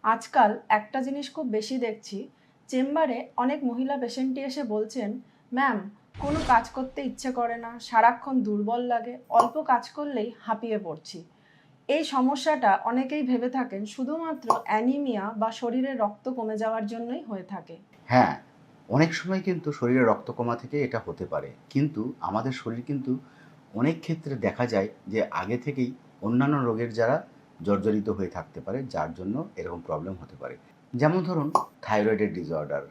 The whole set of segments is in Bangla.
আজকাল একটা জিনিস খুব বেশি দেখছি, চেম্বারে অনেক মহিলা পেশেন্টই এসে বলছেন, ম্যাম, কোনো কাজ করতে ইচ্ছে করে না, সারাক্ষণ দুর্বল লাগে, অল্প কাজ করলেই হাঁপিয়ে পড়ছি। এই সমস্যাটা অনেকেই ভেবে থাকেন শুধুমাত্র অ্যানিমিয়া বা শরীরে রক্ত কমে যাওয়ার জন্যই হয়ে থাকে। হ্যাঁ, অনেক সময় কিন্তু শরীরে রক্ত কমা থেকে এটা হতে পারে। কিন্তু আমাদের শরীর কিন্তু অনেক ক্ষেত্রে দেখা যায় যে আগে থেকেই অন্যান্য রোগের দ্বারা জর্জরিত হয়ে থাকতে পারে, যার জন্য এরকম প্রবলেম হতে পারে। যেমন ধরুন থাইরয়েডের disorder,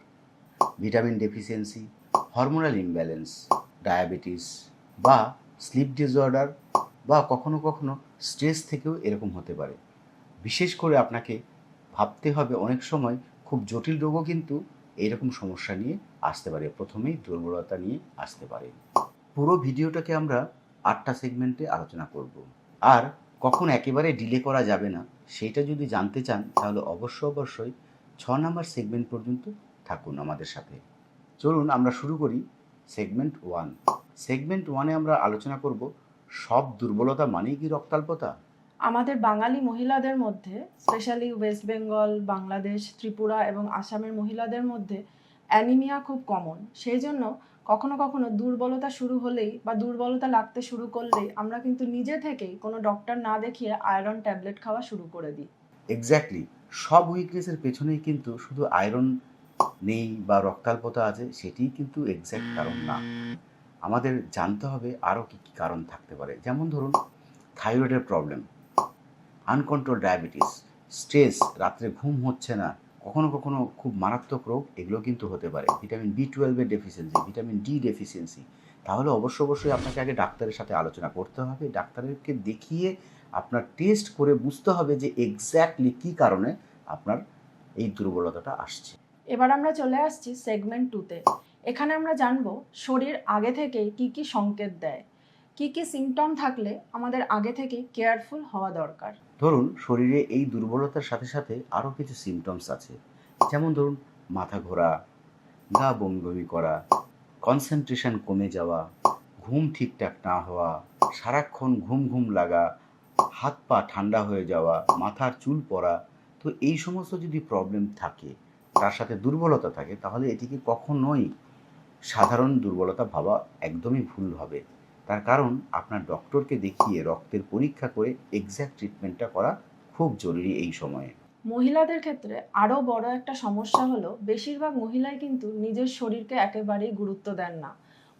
vitamin deficiency, hormonal imbalance, diabetes বা স্লিপ ডিসঅর্ডার বা কখনো কখনো স্ট্রেস থেকেও এরকম হতে পারে। বিশেষ করে আপনাকে ভাবতে হবে অনেক সময় খুব জটিল রোগও কিন্তু এইরকম সমস্যা নিয়ে আসতে পারে, প্রথমেই দুর্বলতা নিয়ে আসতে পারে। পুরো ভিডিওটাকে আমরা ৮টা সেগমেন্টে আলোচনা করব। আর কখন একেবারে ডিলে করা যাবে না সেইটা যদি জানতে চান তাহলে অবশ্যই ৬ নাম্বার সেগমেন্ট পর্যন্ত থাকুন আমাদের সাথে। চলুন আমরা শুরু করি সেগমেন্ট ১। সেগমেন্ট ১-এ আমরা আলোচনা করব সব দুর্বলতা মানেই কি রক্তাল্পতা? আমাদের বাঙালি মহিলাদের মধ্যে, স্পেশালি ওয়েস্ট বেঙ্গল, বাংলাদেশ, ত্রিপুরা এবং আসামের মহিলাদের মধ্যে অ্যানিমিয়া খুব কমন। সেই জন্য কখনো কখনো দুর্বলতা শুরু হলেই বা দুর্বলতা লাগতে শুরু করলেই আমরা কিন্তু নিজে থেকেই কোনো ডক্টর না দেখিয়ে আয়রন ট্যাবলেট খাওয়া শুরু করে দিই। এক্স্যাক্টলি, সব উইকনেসের পেছনেই কিন্তু শুধু আয়রন নেই বা রক্তাল্পতা আছে সেটিই কিন্তু এক্স্যাক্ট কারণ না। আমাদের জানতে হবে আরও কী কী কারণ থাকতে পারে। যেমন ধরুন থাইরয়েডের প্রবলেম, আনকন্ট্রোল ডায়াবেটিস, স্ট্রেস, রাত্রে ঘুম হচ্ছে না, কখনো কখনো খুব মারাত্মক রোগ, এগুলো কিন্তু হতে পারে। ভিটামিন বি 12 এর ডেফিসিয়েন্সি, ভিটামিন ডি ডেফিসিয়েন্সি। তাহলে অবশ্যই আপনাকে আগে ডাক্তারের সাথে আলোচনা করতে হবে। ডাক্তারকে দেখিয়ে আপনার টেস্ট করে বুঝতে হবে যে এক্স্যাক্টলি কী কারণে আপনার এই দুর্বলতাটা আসছে। এবার আমরা চলে আসছি সেগমেন্ট 2-তে। এখানে আমরা জানবো শরীর আগে থেকেই কি কি সংকেত দেয়, কি কি সিমটম থাকলে আমাদের আগে থেকেই কেয়ারফুল হওয়া দরকার। ধরুন শরীরে এই দুর্বলতার সাথে সাথে আরও কিছু সিমটমস আছে। যেমন ধরুন মাথা ঘোরা, গা বমি বমি করা, কনসেন্ট্রেশন কমে যাওয়া, ঘুম ঠিকঠাক না হওয়া, সারাক্ষণ ঘুম ঘুম লাগা, হাত পা ঠান্ডা হয়ে যাওয়া, মাথার চুল পড়া। তো এই সমস্ত যদি প্রবলেম থাকে, তার সাথে দুর্বলতা থাকে, তাহলে এটিকে কখনোই সাধারণ দুর্বলতা ভাবা একদমই ভুল হবে। তার কারণ আপনার ডক্টরকে দেখিয়ে রক্তের পরীক্ষা করে এক্স্যাক্ট ট্রিটমেন্টটা করা খুব জরুরি এই সময়ে। মহিলাদের ক্ষেত্রে আরও বড় একটা সমস্যা হলো বেশিরভাগ মহিলাই কিন্তু নিজের শরীরকে একেবারেই গুরুত্ব দেন না।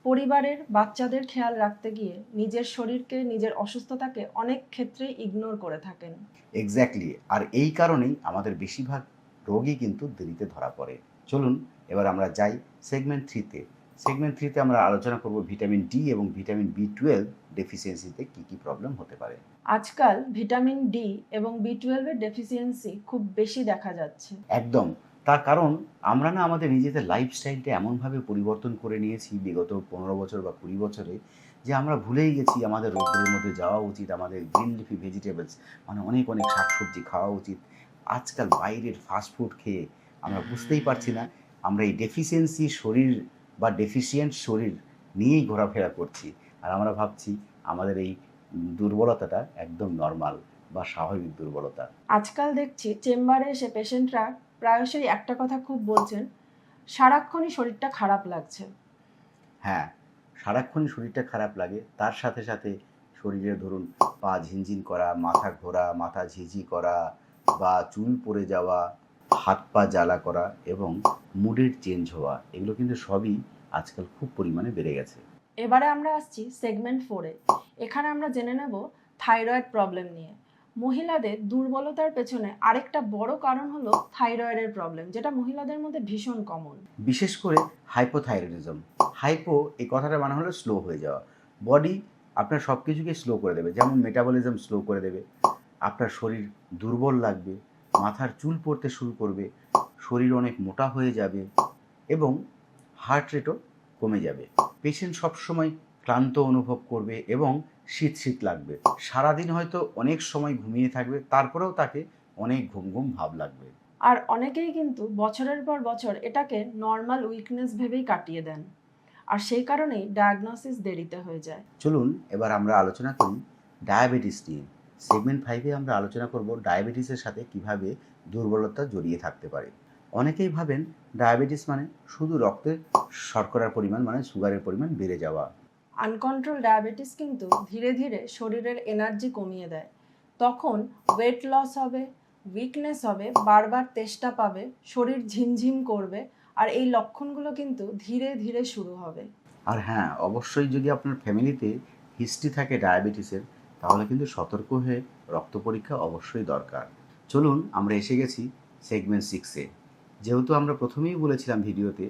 পরিবারের বাচ্চাদের খেয়াল রাখতে গিয়ে নিজের শরীরকে, নিজের অসুস্থতাকে অনেক ক্ষেত্রেই ইগনোর করে থাকেন। এক্স্যাক্টলি, আর এই কারণেই আমাদের বেশিরভাগ রোগই কিন্তু দেরিতে ধরা পড়ে। চলুন এবার আমরা যাই সেগমেন্ট 3-তে। সেগমেন্ট 3-তে আমরা আলোচনা করব ভিটামিন ডি এবং ভিটামিন বি 12 ডেফিসিয়েন্সিতে কী কী প্রবলেম হতে পারে। আজকাল ভিটামিন ডি এবং বি 12 এর ডেফিসিয়েন্সি খুব বেশি দেখা যাচ্ছে। একদম। তার কারণ আমরা না আমাদের নিজেদের লাইফস্টাইলটা এমনভাবে পরিবর্তন করে নিয়েছি বিগত ১৫ বছর বা ২০ বছরে, যে আমরা ভুলেই গেছি আমাদের রোগের মধ্যে যাওয়া উচিত, আমাদের গ্রিন লিফি ভেজিটেবলস মানে অনেক শাকসবজি খাওয়া উচিত। আজকাল বাইরের ফাস্ট ফুড খেয়ে আমরা বুঝতেই পারছি না আমরা এই ডেফিসিয়েন্সি শরীর বা ডেফিসিয়েন্ট শরীর নিয়েই ঘোরাফেরা করছি। আর আমরা ভাবছি আমাদের এই দুর্বলতাটা একদম নরমাল বা স্বাভাবিক দুর্বলতা। আজকাল দেখছি চেম্বারে এসে পেশেন্টরা প্রায়শই একটা কথা খুব বলছেন, সারাক্ষণই শরীরটা খারাপ লাগছে। হ্যাঁ, সারাক্ষণই শরীরটা খারাপ লাগে। তার সাথে সাথে শরীরে ধরুন পা ঝিনঝিন করা, মাথা ঘোরা, মাথা ঝিঁঝি করা বা চুল পড়ে যাওয়া, হাত পা জ্বালা করা এবং মুডের চেঞ্জ হওয়া, এগুলো কিন্তু সবই আজকাল খুব পরিমাণে বেড়ে গেছে। এবারে আমরা আসছি সেগমেন্ট 4-এ। এখানে আমরা জেনে নেব থাইরয়েড প্রবলেম নিয়ে। মহিলাদের দুর্বলতার পেছনে আরেকটা বড় কারণ হলো থাইরয়েডের প্রবলেম, যেটা মহিলাদের মধ্যে ভীষণ কমন। বিশেষ করে হাইপোথাইরয়েডিজম। হাইপো এই কথাটার মানে হলো স্লো হয়ে যাওয়া। বডি আপনার সব কিছুকে স্লো করে দেবে। যেমন মেটাবলিজম স্লো করে দেবে। আপনার শরীর দুর্বল লাগবে, মাথার চুল পড়তে শুরু করবে, শরীর অনেক মোটা হয়ে যাবে এবং হার্ট রেটও কমে যাবে। পেশেন্ট সবসময় ক্লান্ত অনুভব করবে এবং শীত লাগবে। সারাদিন হয়তো অনেক সময় ঘুমিয়ে থাকবে, তারপরেও তাকে অনেক ঘুম ভাব লাগবে। আর অনেকেই কিন্তু বছরের পর বছর এটাকে নর্মাল উইকনেস ভেবেই কাটিয়ে দেন, আর সেই কারণেই ডায়াগনোসিস দেরিতে হয়ে যায়। চলুন এবার আমরা আলোচনা করি ডায়াবেটিস নিয়ে। সেগমেন্ট 5-এ আমরা আলোচনা করব ডায়াবেটিসের সাথে কিভাবে দুর্বলতা জড়িয়ে থাকতে পারে। অনেকেই ভাবেন ডায়াবেটিস মানে শুধু রক্তে শর্করার পরিমাণ মানে সুগারের পরিমাণ বেড়ে যাওয়া। আনকন্ট্রোল ডায়াবেটিস কিন্তু ধীরে ধীরে শরীরের এনার্জি কমিয়ে দেয়। তখন ওয়েট লস হবে, উইকনেস হবে, বারবার তেষ্টা পাবে, শরীর ঝিমঝিম করবে, আর এই লক্ষণগুলো কিন্তু ধীরে ধীরে শুরু হবে। আর হ্যাঁ, অবশ্যই যদি আপনার ফ্যামিলিতে হিস্ট্রি থাকে ডায়াবেটিসের, তাহলে কিন্তু সতর্ক হয়ে রক্ত পরীক্ষা অবশ্যই দরকার। চলুন আমরা এসে গেছি সেগমেন্ট 6-এ। যেহেতু আমরা প্রথমেই বলেছিলাম ভিডিওতে,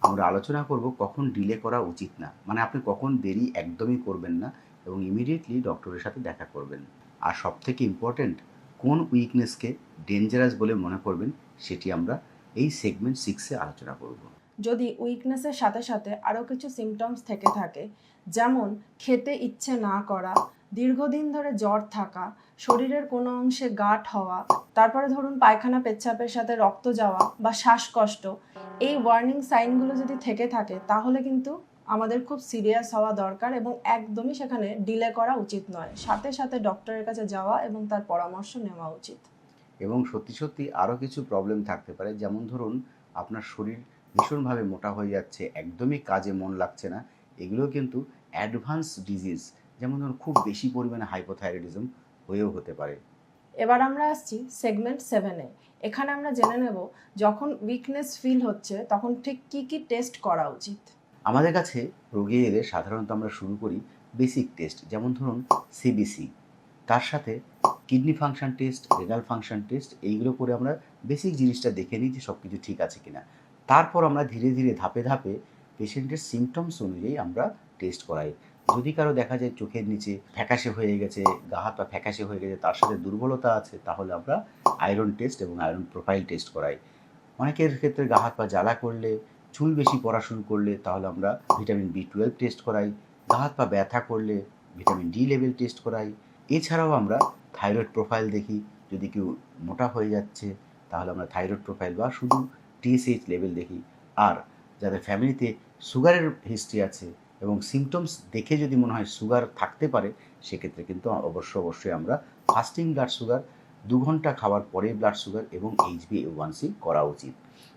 আমরা আলোচনা করব কখন ডিলে করা উচিত না, মানে আপনি কখন দেরি একদমই করবেন না এবং ইমিডিয়েটলি ডক্টরের সাথে দেখা করবেন। আর সবথেকে ইম্পর্ট্যান্ট, কোন উইকনেসকে ডেঞ্জারাস বলে মনে করবেন সেটি আমরা এই সেগমেন্ট 6-এ আলোচনা করব। যদি উইকনেসের সাথে সাথে আরও কিছু সিমটমস থেকে থাকে, যেমন খেতে ইচ্ছে না করা, দীর্ঘদিন ধরে জ্বর থাকা, শরীরের কোনো অংশে গাঁট হওয়া, তারপরে ধরুন পায়খানা পেচ্ছাপের সাথে রক্ত যাওয়া বা শ্বাসকষ্ট, এই ওয়ার্নিং সাইনগুলো যদি থেকে থাকে তাহলে কিন্তু আমাদের খুব সিরিয়াস হওয়া দরকার এবং একদমই সেখানে ডিলে করা উচিত নয়। সাথে সাথে ডক্টরের কাছে যাওয়া এবং তার পরামর্শ নেওয়া উচিত। এবং সত্যি সত্যি আরও কিছু প্রবলেম থাকতে পারে, যেমন ধরুন আপনার শরীর ভীষণভাবে মোটা হয়ে যাচ্ছে, একদমই কাজে মন লাগছে না, এগুলো কিন্তু অ্যাডভান্স ডিজিজ, যেমন ধরুন খুব বেশি পরিমাণে হাইপোথাইরয়েডিজম হয়েও হতে পারে। এবার আমরা আসছি সেগমেন্ট 7-এ। এখানে আমরা জেনে নেব যখন উইকনেস ফিল হচ্ছে তখন ঠিক কি কি টেস্ট করা উচিত। আমাদের কাছে রোগী এলে সাধারণত আমরা শুরু করি বেসিক টেস্ট, যেমন ধরুন সিবিসি, তার সাথে kidney function test, renal function test, এইগুলো করে আমরা বেসিক জিনিসটা দেখে নিই যে সব কিছু ঠিক আছে কিনা। তারপর আমরা ধীরে ধীরে ধাপে ধাপে পেশেন্টের সিমটমস অনুযায়ী আমরা টেস্ট করাই। যদি কারো দেখা যায় চোখের নিচে ফ্যাকাশে হয়ে গেছে, গা হাত পা ফ্যাকাশে হয়ে গেছে, তার সাথে দুর্বলতা আছে, তাহলে আমরা আয়রন টেস্ট এবং আয়রন প্রোফাইল টেস্ট করাই। অনেকের ক্ষেত্রে গা হাত পা জ্বালা করলে, চুল বেশি পড়া শুরু করলে, তাহলে আমরা ভিটামিন B12 টেস্ট করাই। গা হাত পা ব্যথা করলে ভিটামিন ডি লেভেল টেস্ট করাই। এছাড়াও আমরা থাইরয়েড প্রোফাইল দেখি, যদি কেউ মোটা হয়ে যাচ্ছে তাহলে আমরা থাইরয়েড প্রোফাইল বা শুধু TSH লেভেল দেখি। আর যাদের ফ্যামিলিতে সুগারের হিস্ট্রি আছে এবং সিমটমস দেখে যদি মনে হয় সুগার থাকতে পারে, সেক্ষেত্রে কিন্তু অবশ্যই আমরা ফাস্টিং ব্লাড সুগার, 2 ঘন্টা খাওয়ার পরে ব্লাড সুগার এবং HbA1c করা উচিত।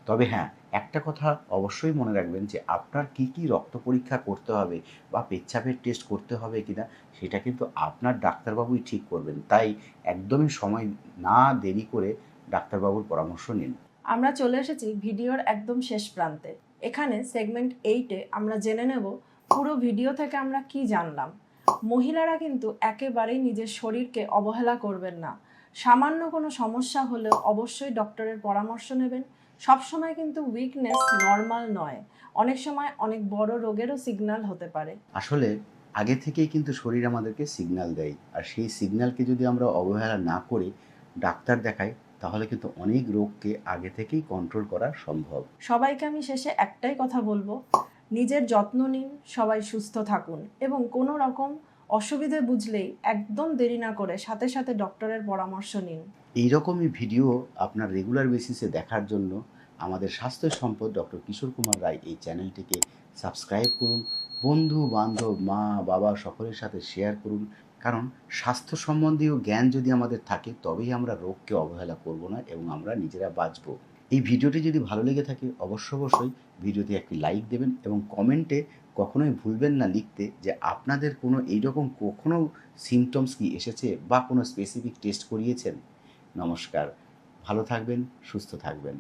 তবে হ্যাঁ, একটা কথা অবশ্যই মনে রাখবেন যে আপনার কি কি রক্ত পরীক্ষা করতে হবে বা পেচ্ছাপের টেস্ট করতে হবে কিনা সেটা কিন্তু আপনার ডাক্তারবাবুই ঠিক করবেন। তাই একদমই সময় না দেরি করে ডাক্তারবাবুর পরামর্শ নিন। আমরা চলে এসেছি ভিডিওর একদম শেষ প্রান্তে। এখানে সেগমেন্ট 8-এ আমরা জেনে নেব পুরো ভিডিও থেকে আমরা কি জানলাম। মহিলারা কিন্তু একেবারেই নিজের শরীরকে অবহেলা করবেন না। সামান্য কোনো সমস্যা হলেও অবশ্যই ডক্টরের পরামর্শ নেবেন। সবসময় কিন্তু উইকনেস নর্মাল নয়, অনেক সময় অনেক বড় রোগেরও সিগন্যাল হতে পারে। আসলে আগে থেকেই কিন্তু শরীর আমাদেরকে সিগন্যাল দেয়, আর সেই সিগন্যালকে যদি আমরা অবহেলা না করে ডাক্তার দেখাই, তাহলে কিন্তু অনেক রোগকে আগে থেকেই কন্ট্রোল করা সম্ভব। সবাইকে আমি শেষে একটাই কথা বলবো, নিজের যত্ন নিন, সবাই সুস্থ থাকুন এবং কোনো রকম অসুবিধে বুঝলেই একদম দেরি না করে সাথে সাথে ডক্টরের পরামর্শ নিন। এইরকমই ভিডিও আপনার রেগুলার বেসিসে দেখার জন্য আমাদের স্বাস্থ্য সম্পদ ডক্টর কিশোর কুমার রায় এই চ্যানেলটিকে সাবস্ক্রাইব করুন, বন্ধু বান্ধব মা বাবা সকলের সাথে শেয়ার করুন। কারণ স্বাস্থ্য সম্বন্ধীয় জ্ঞান যদি আমাদের থাকে, তবেই আমরা রোগকে অবহেলা করব না এবং আমরা নিজেরা বাঁচব। এই ভিডিওটি যদি ভালো লেগে থাকে অবশ্যই ভিডিওতে একটি লাইক দেবেন এবং কমেন্টে কখনোই ভুলবেন না লিখতে যে আপনাদের কোনো এইরকম কখনো সিমটমস কি এসেছে বা কোনো স্পেসিফিক টেস্ট করিয়েছেন। নমস্কার, ভালো থাকবেন, সুস্থ থাকবেন।